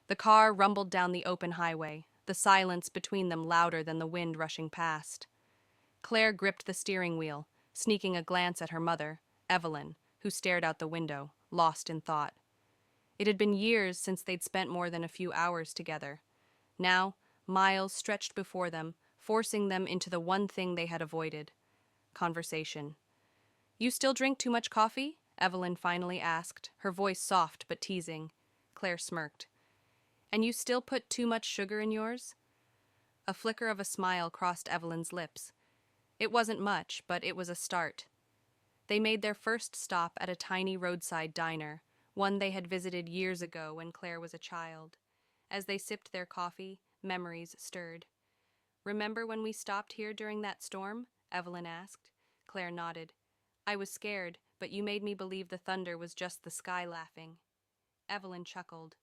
The car rumbled down the open highway, the silence between them louder than the wind rushing past. Claire gripped the steering wheel, sneaking a glance at her mother, Evelyn, who stared out the window, lost in thought. It had been years since they'd spent more than a few hours together. Now, miles stretched before them, forcing them into the one thing they had avoided: conversation. "You still drink too much coffee?" Evelyn finally asked, her voice soft but teasing. Claire smirked. "And you still put too much sugar in yours?" A flicker of a smile crossed Evelyn's lips. It wasn't much, but it was a start. They made their first stop at a tiny roadside diner, one they had visited years ago when Claire was a child. As they sipped their coffee, memories stirred. "Remember when we stopped here during that storm?" Evelyn asked. Claire nodded. "I was scared, but you made me believe the thunder was just the sky laughing." Evelyn chuckled.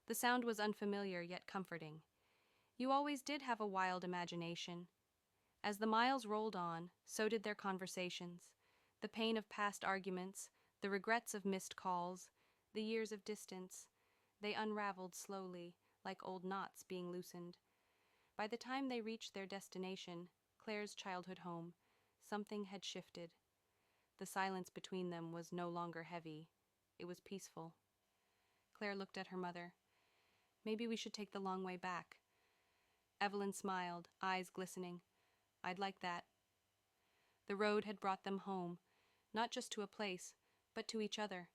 The sound was unfamiliar yet comforting. "You always did have a wild imagination." As the miles rolled on, so did their conversations. The pain of past arguments, the regrets of missed calls, the years of distance, they unraveled slowly, like old knots being loosened. By the time they reached their destination, Claire's childhood home, something had shifted. The silence between them was no longer heavy. It was peaceful. Claire looked at her mother. "Maybe we should take the long way back." Evelyn smiled, eyes glistening. "I'd like that." The road had brought them home, not just to a place, but to each other,